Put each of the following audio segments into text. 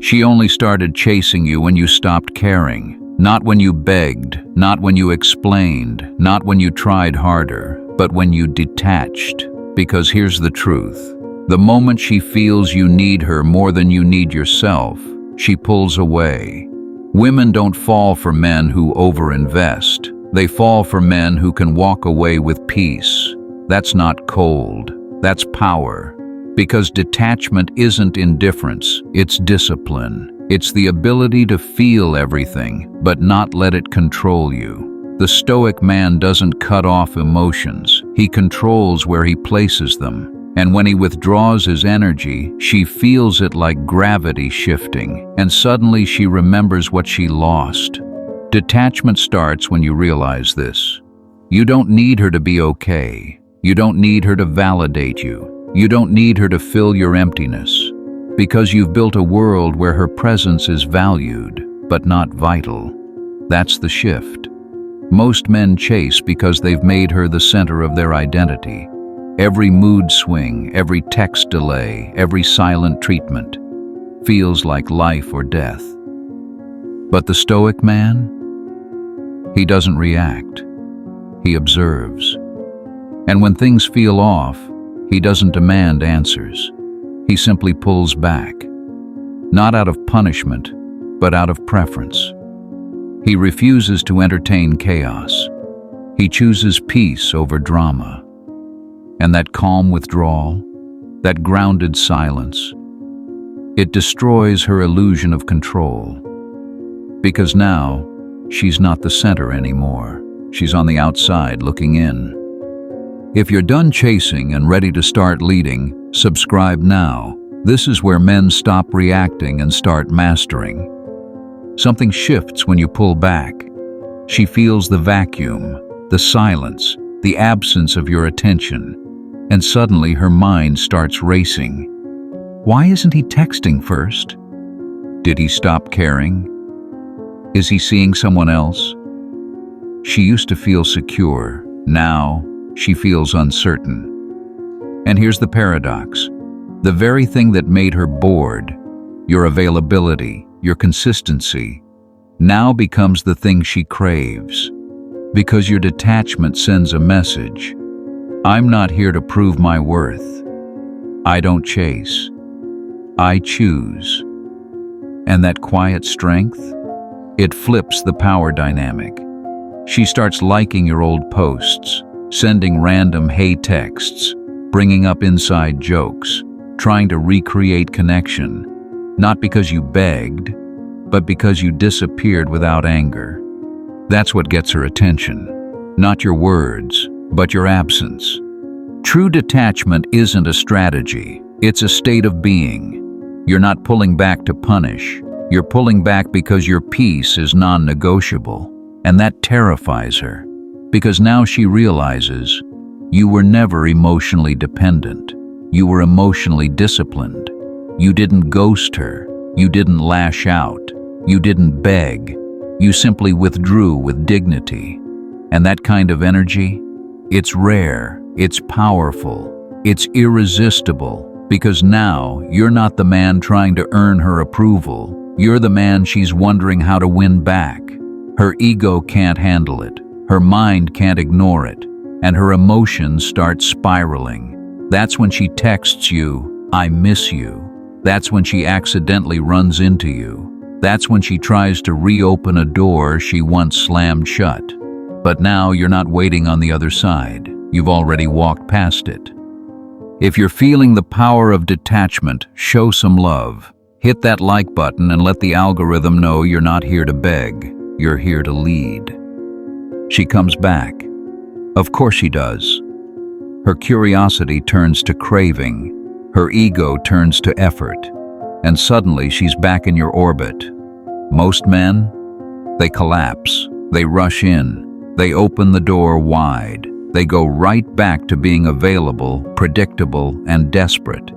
She only started chasing you when you stopped caring. Not when you begged, not when you explained, not when you tried harder, but when you detached. Because here's the truth. The moment she feels you need her more than you need yourself, she pulls away. Women don't fall for men who overinvest. They fall for men who can walk away with peace. That's not cold. That's power. Because detachment isn't indifference, it's discipline. It's the ability to feel everything, but not let it control you. The Stoic man doesn't cut off emotions. He controls where he places them. And when he withdraws his energy, she feels it like gravity shifting, and suddenly she remembers what she lost. Detachment starts when you realize this. You don't need her to be okay. You don't need her to validate you. You don't need her to fill your emptiness. Because you've built a world where her presence is valued, but not vital. That's the shift. Most men chase because they've made her the center of their identity. Every mood swing, every text delay, every silent treatment feels like life or death. But the Stoic man? He doesn't react. He observes. And when things feel off, he doesn't demand answers. He simply pulls back. Not out of punishment, but out of preference. He refuses to entertain chaos. He chooses peace over drama. And that calm withdrawal, that grounded silence, it destroys her illusion of control. Because now, she's not the center anymore. She's on the outside looking in. If you're done chasing and ready to start leading, subscribe now. This is where men stop reacting and start mastering. Something shifts when you pull back. She feels the vacuum, the silence, the absence of your attention. And suddenly her mind starts racing. Why isn't he texting first? Did he stop caring? Is he seeing someone else? She used to feel secure. Now she feels uncertain. And here's the paradox. The very thing that made her bored, your availability, your consistency, now becomes the thing she craves. Because your detachment sends a message. I'm not here to prove my worth. I don't chase. I choose. And that quiet strength, it flips the power dynamic. She starts liking your old posts, sending random hey texts, bringing up inside jokes, trying to recreate connection, not because you begged, but because you disappeared without anger. That's what gets her attention. Not your words, but your absence. True detachment isn't a strategy, it's a state of being. You're not pulling back to punish, you're pulling back because your peace is non-negotiable, and that terrifies her. Because now she realizes, you were never emotionally dependent, you were emotionally disciplined. You didn't ghost her, you didn't lash out, you didn't beg, you simply withdrew with dignity. And that kind of energy, it's rare, it's powerful, it's irresistible, because now you're not the man trying to earn her approval, you're the man she's wondering how to win back. Her ego can't handle it, her mind can't ignore it, and her emotions start spiraling. That's when she texts you, I miss you. That's when she accidentally runs into you. That's when she tries to reopen a door she once slammed shut. But now you're not waiting on the other side. You've already walked past it. If you're feeling the power of detachment, show some love. Hit that like button and let the algorithm know you're not here to beg. You're here to lead. She comes back. Of course she does. Her curiosity turns to craving. Her ego turns to effort. And suddenly she's back in your orbit. Most men, they collapse. They rush in. They open the door wide. They go right back to being available, predictable, and desperate.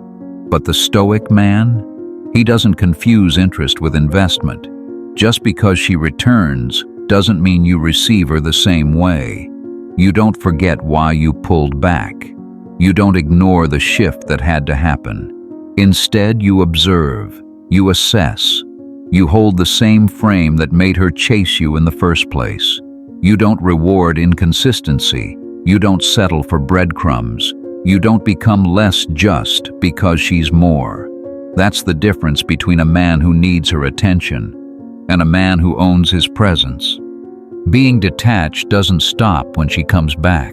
But the Stoic man, he doesn't confuse interest with investment. Just because she returns doesn't mean you receive her the same way. You don't forget why you pulled back. You don't ignore the shift that had to happen. Instead, you observe. You assess. You hold the same frame that made her chase you in the first place. You don't reward inconsistency. You don't settle for breadcrumbs. You don't become less just because she's more. That's the difference between a man who needs her attention and a man who owns his presence. Being detached doesn't stop when she comes back.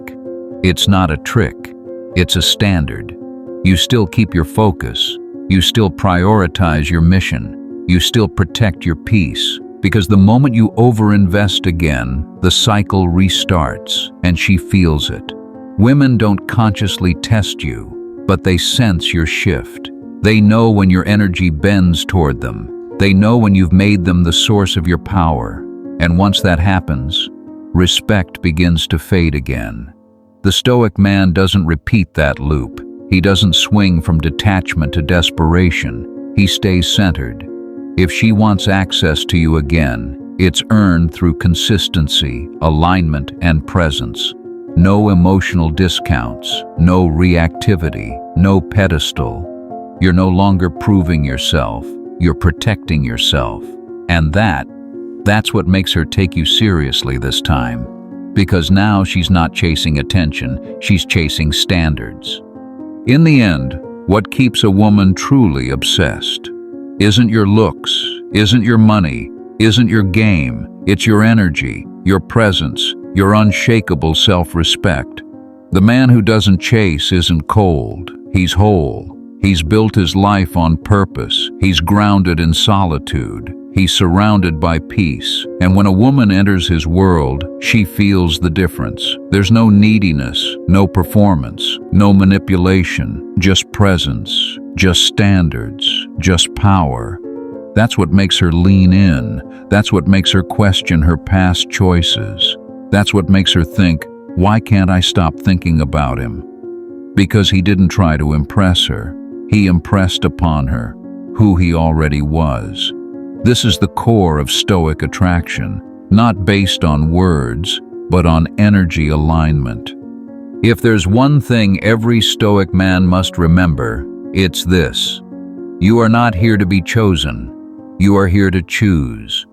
It's not a trick. It's a standard. You still keep your focus. You still prioritize your mission. You still protect your peace. Because the moment you overinvest again, the cycle restarts, and she feels it. Women don't consciously test you, but they sense your shift. They know when your energy bends toward them. They know when you've made them the source of your power. And once that happens, respect begins to fade again. The Stoic man doesn't repeat that loop. He doesn't swing from detachment to desperation. He stays centered. If she wants access to you again, it's earned through consistency, alignment, and presence. No emotional discounts, no reactivity, no pedestal. You're no longer proving yourself, you're protecting yourself. And that's what makes her take you seriously this time. Because now she's not chasing attention, she's chasing standards. In the end, what keeps a woman truly obsessed isn't your looks, isn't your money, isn't your game. It's your energy, your presence, your unshakable self-respect. The man who doesn't chase isn't cold, he's whole. He's built his life on purpose. He's grounded in solitude. He's surrounded by peace. And when a woman enters his world, she feels the difference. There's no neediness, no performance, no manipulation, just presence, just standards, just power. That's what makes her lean in. That's what makes her question her past choices. That's what makes her think, why can't I stop thinking about him? Because he didn't try to impress her. He impressed upon her who he already was. This is the core of Stoic attraction, not based on words, but on energy alignment. If there's one thing every Stoic man must remember, it's this. You are not here to be chosen. You are here to choose.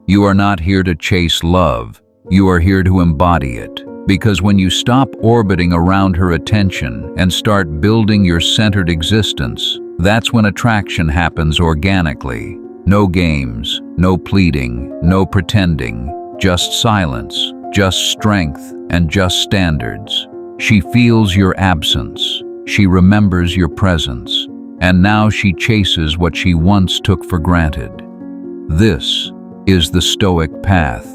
You are not here to chase love. You are here to embody it. Because when you stop orbiting around her attention and start building your centered existence, that's when attraction happens organically. No games, no pleading, no pretending, just silence, just strength, and just standards. She feels your absence. She remembers your presence. And now she chases what she once took for granted. This is the Stoic path.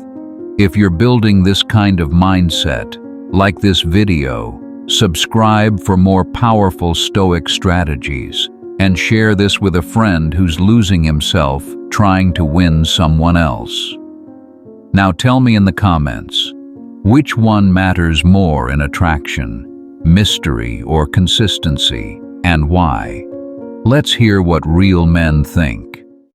If you're building this kind of mindset, like this video, subscribe for more powerful Stoic strategies, and share this with a friend who's losing himself trying to win someone else. Now tell me in the comments, which one matters more in attraction, mystery or consistency, and why? Let's hear what real men think.